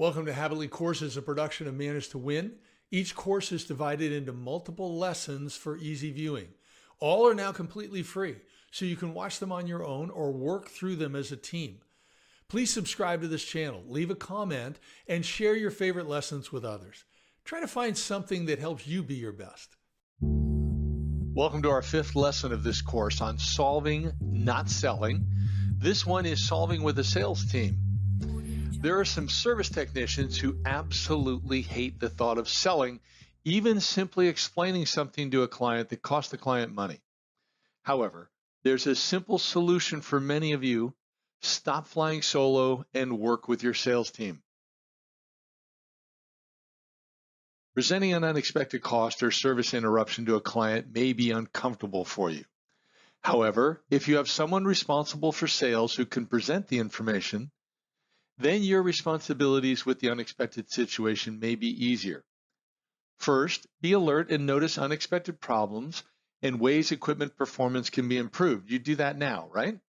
Welcome to Habitly Courses, a production of Manage to Win. Each course is divided into multiple lessons for easy viewing. All are now completely free, so you can watch them on your own or work through them as a team. Please subscribe to this channel, leave a comment, and share your favorite lessons with others. Try to find something that helps you be your best. Welcome to our fifth lesson of this course on solving, not selling. This one is solving with a sales team. There are some service technicians who absolutely hate the thought of selling, even simply explaining something to a client that costs the client money. However, there's a simple solution for many of you. Stop flying solo and work with your sales team. Presenting an unexpected cost or service interruption to a client may be uncomfortable for you. However, if you have someone responsible for sales who can present the information, then your responsibilities with the unexpected situation may be easier. First, be alert and notice unexpected problems and ways equipment performance can be improved. You do that now, right?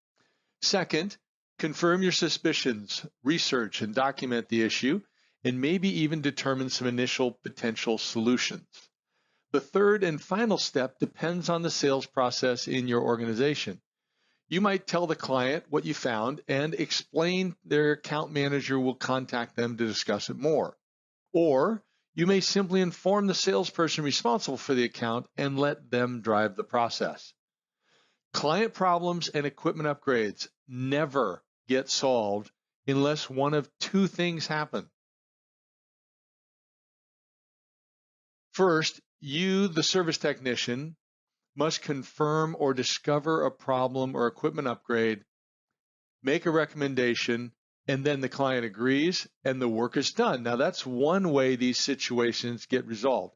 Second, confirm your suspicions, research and document the issue, and maybe even determine some initial potential solutions. The third and final step depends on the sales process in your organization. You might tell the client what you found and explain their account manager will contact them to discuss it more. Or you may simply inform the salesperson responsible for the account and let them drive the process. Client problems and equipment upgrades never get solved unless one of two things happen. First, you, the service technician, must confirm or discover a problem or equipment upgrade, make a recommendation, and then the client agrees and the work is done. Now, that's one way these situations get resolved.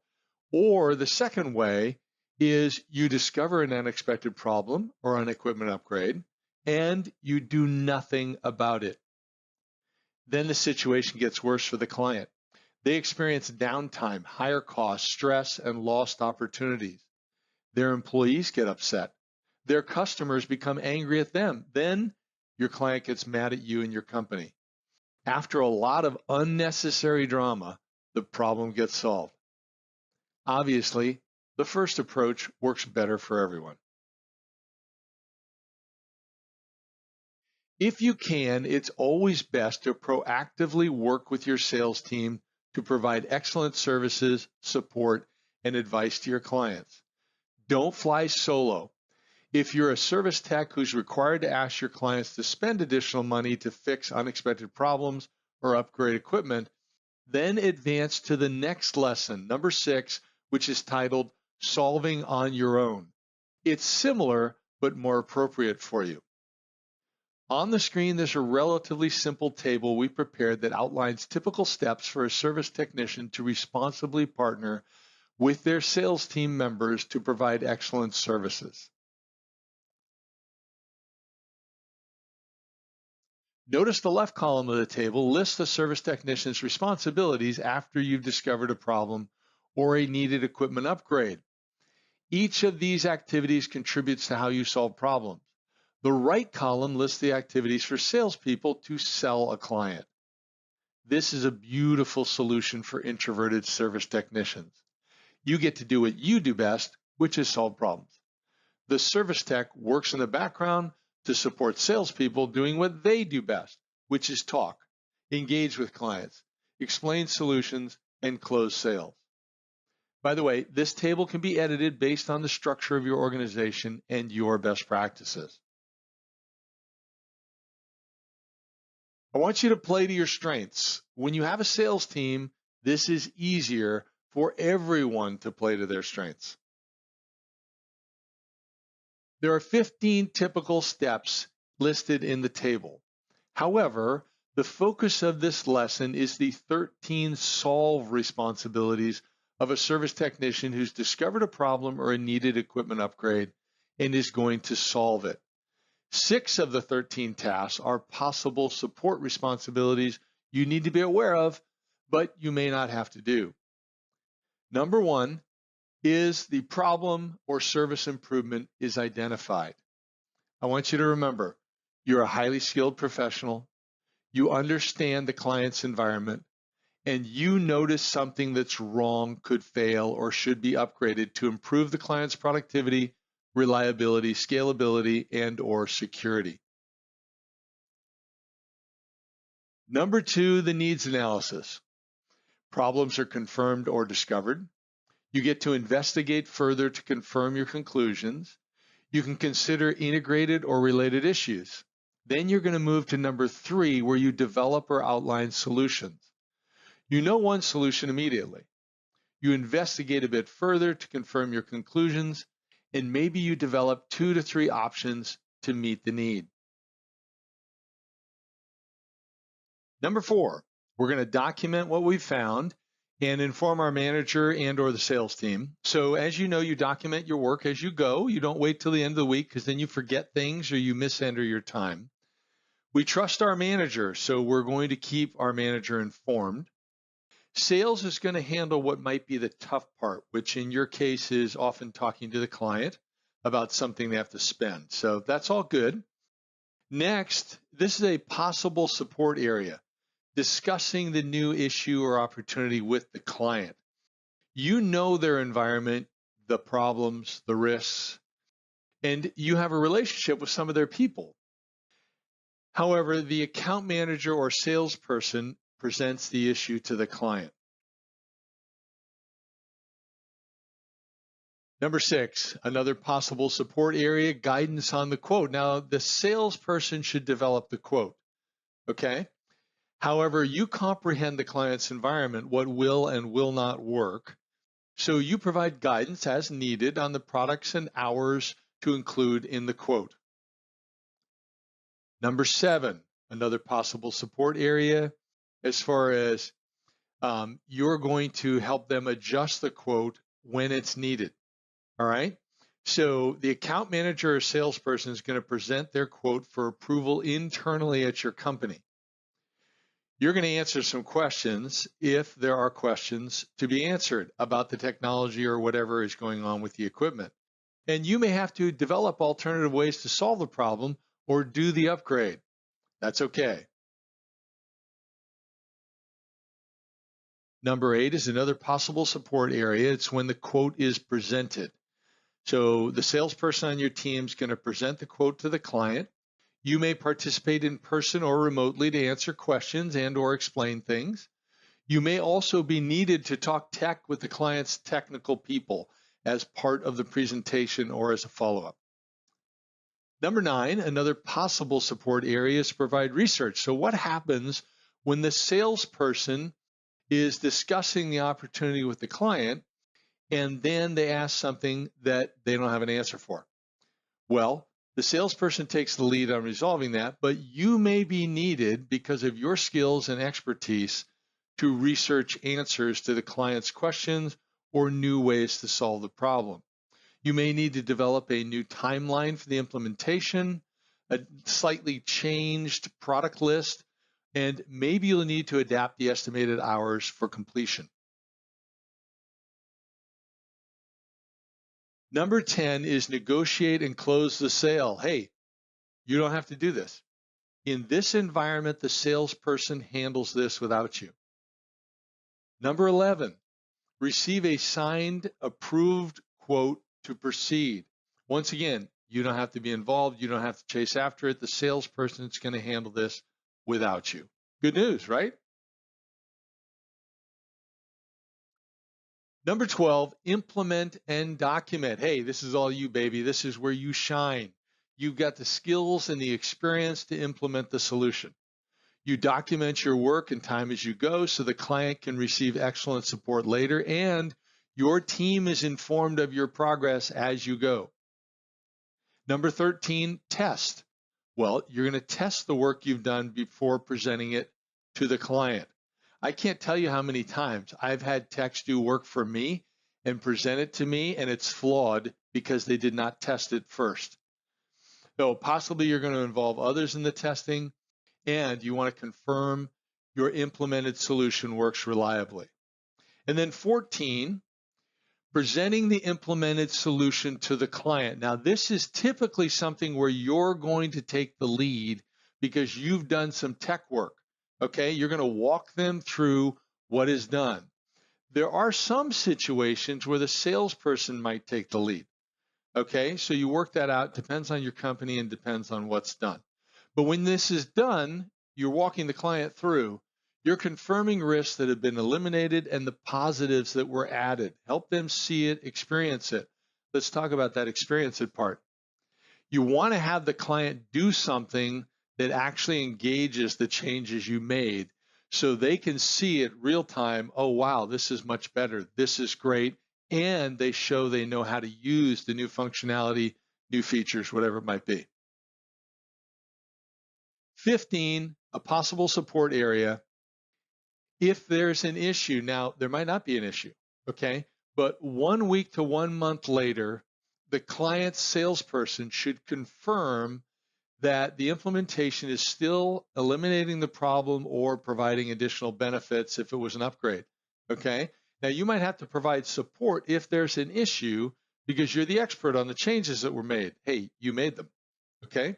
Or the second way is you discover an unexpected problem or an equipment upgrade and you do nothing about it. Then the situation gets worse for the client. They experience downtime, higher costs, stress, and lost opportunities. Their employees get upset. Their customers become angry at them. Then your client gets mad at you and your company. After a lot of unnecessary drama, the problem gets solved. Obviously, the first approach works better for everyone. If you can, it's always best to proactively work with your sales team to provide excellent services, support, and advice to your clients. Don't fly solo. If you're a service tech who's required to ask your clients to spend additional money to fix unexpected problems or upgrade equipment, then advance to the next lesson, number 6, which is titled Solving on Your Own. It's similar, but more appropriate for you. On the screen, there's a relatively simple table we prepared that outlines typical steps for a service technician to responsibly partner with their sales team members to provide excellent services. Notice the left column of the table lists the service technician's responsibilities after you've discovered a problem or a needed equipment upgrade. Each of these activities contributes to how you solve problems. The right column lists the activities for salespeople to sell a client. This is a beautiful solution for introverted service technicians. You get to do what you do best, which is solve problems. The service tech works in the background to support salespeople doing what they do best, which is talk, engage with clients, explain solutions, and close sales. By the way, this table can be edited based on the structure of your organization and your best practices. I want you to play to your strengths. When you have a sales team, this is easier for everyone to play to their strengths. There are 15 typical steps listed in the table. However, the focus of this lesson is the 13 solve responsibilities of a service technician who's discovered a problem or a needed equipment upgrade and is going to solve it. 6 of the 13 tasks are possible support responsibilities you need to be aware of, but you may not have to do. Number 1 is the problem or service improvement is identified. I want you to remember, you're a highly skilled professional. You understand the client's environment. and you notice something that's wrong, could fail, or should be upgraded to improve the client's productivity, reliability, scalability, and/or security. Number 2, the needs analysis. Problems are confirmed or discovered. You get to investigate further to confirm your conclusions. You can consider integrated or related issues. Then you're going to move to number 3, where you develop or outline solutions. You know one solution immediately. You investigate a bit further to confirm your conclusions, and maybe you develop 2 to 3 options to meet the need. Number 4, we're going to document what we've found and inform our manager and/or the sales team. So as you know, you document your work as you go. You don't wait till the end of the week because then you forget things or you misenter your time. We trust our manager, so we're going to keep our manager informed. Sales is going to handle what might be the tough part, which in your case is often talking to the client about something they have to spend. So that's all good. Next, this is a possible support area, discussing the new issue or opportunity with the client. You know their environment, the problems, the risks, and you have a relationship with some of their people. However, the account manager or salesperson presents the issue to the client. Number 6, another possible support area, guidance on the quote. Now, the salesperson should develop the quote, okay? However, you comprehend the client's environment, what will and will not work. So you provide guidance as needed on the products and hours to include in the quote. Number 7, another possible support area, as far as you're going to help them adjust the quote when it's needed. All right. So the account manager or salesperson is going to present their quote for approval internally at your company. You're going to answer some questions if there are questions to be answered about the technology or whatever is going on with the equipment. And you may have to develop alternative ways to solve the problem or do the upgrade. That's okay. Number 8 is another possible support area. It's when the quote is presented. So the salesperson on your team is going to present the quote to the client. You may participate in person or remotely to answer questions and/or explain things. You may also be needed to talk tech with the client's technical people as part of the presentation or as a follow-up. Number 9, another possible support area is to provide research. So what happens when the salesperson is discussing the opportunity with the client and then they ask something that they don't have an answer for? Well, the salesperson takes the lead on resolving that, but you may be needed because of your skills and expertise to research answers to the client's questions or new ways to solve the problem. You may need to develop a new timeline for the implementation, a slightly changed product list, and maybe you'll need to adapt the estimated hours for completion. Number 10 is negotiate and close the sale. Hey, you don't have to do this. In this environment, the salesperson handles this without you. Number 11, receive a signed, approved quote to proceed. Once again, you don't have to be involved. You don't have to chase after it. The salesperson is going to handle this without you. Good news, right? Number 12, implement and document. Hey, this is all you, baby. This is where you shine. You've got the skills and the experience to implement the solution. You document your work and time as you go so the client can receive excellent support later, and your team is informed of your progress as you go. Number 13, test. Well, you're going to test the work you've done before presenting it to the client. I can't tell you how many times I've had techs do work for me and present it to me, and it's flawed because they did not test it first. So possibly you're going to involve others in the testing, and you want to confirm your implemented solution works reliably. And then 14, presenting the implemented solution to the client. Now, this is typically something where you're going to take the lead because you've done some tech work. Okay, you're going to walk them through what is done. There are some situations where the salesperson might take the lead. Okay, so you work that out, depends on your company and depends on what's done. But when this is done, you're walking the client through, you're confirming risks that have been eliminated and the positives that were added. Help them see it, experience it. Let's talk about that experience it part. You want to have the client do something that actually engages the changes you made so they can see it real time. Oh, wow, this is much better. This is great. And they show they know how to use the new functionality, new features, whatever it might be. 15, a possible support area. If there's an issue, now there might not be an issue, okay? But 1 week to 1 month later, the client's salesperson should confirm that the implementation is still eliminating the problem or providing additional benefits if it was an upgrade, okay? Now, you might have to provide support if there's an issue because you're the expert on the changes that were made. Hey, you made them, okay?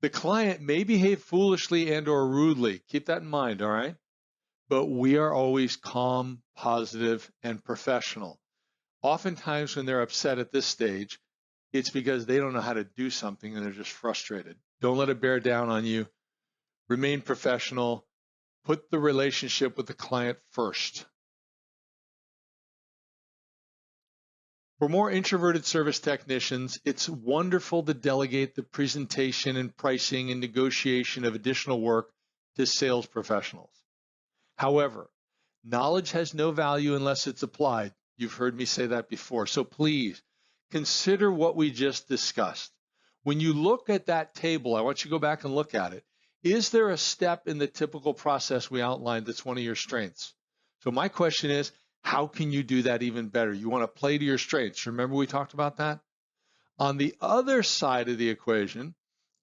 The client may behave foolishly and or rudely. Keep that in mind, all right? But we are always calm, positive, and professional. Oftentimes when they're upset at this stage, it's because they don't know how to do something and they're just frustrated. Don't let it bear down on you. Remain professional. Put the relationship with the client first. For more introverted service technicians, it's wonderful to delegate the presentation and pricing and negotiation of additional work to sales professionals. However, knowledge has no value unless it's applied. You've heard me say that before. So please consider what we just discussed. When you look at that table, I want you to go back and look at it. Is there a step in the typical process we outlined that's one of your strengths? So my question is, how can you do that even better? You want to play to your strengths. Remember we talked about that? On the other side of the equation,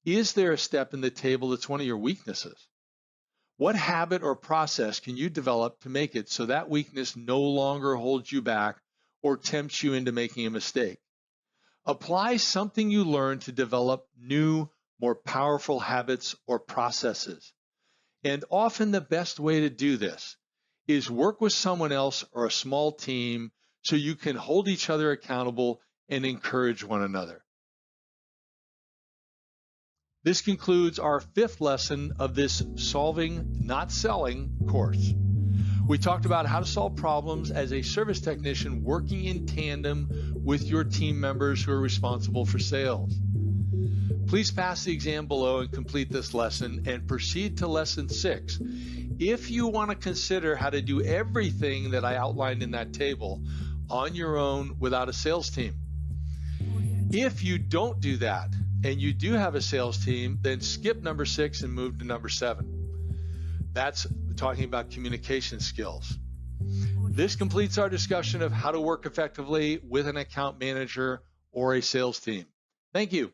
is there a step in the table that's one of your weaknesses? What habit or process can you develop to make it so that weakness no longer holds you back or tempts you into making a mistake? Apply something you learned to develop new, more powerful habits or processes. And often the best way to do this is work with someone else or a small team so you can hold each other accountable and encourage one another. This concludes our 5th lesson of this Solving, Not Selling course. We talked about how to solve problems as a service technician working in tandem with your team members who are responsible for sales. Please pass the exam below and complete this lesson and proceed to lesson 6. If you want to consider how to do everything that I outlined in that table on your own without a sales team. If you don't do that and you do have a sales team, then skip number 6 and move to number 7. That's talking about communication skills. This completes our discussion of how to work effectively with an account manager or a sales team. Thank you.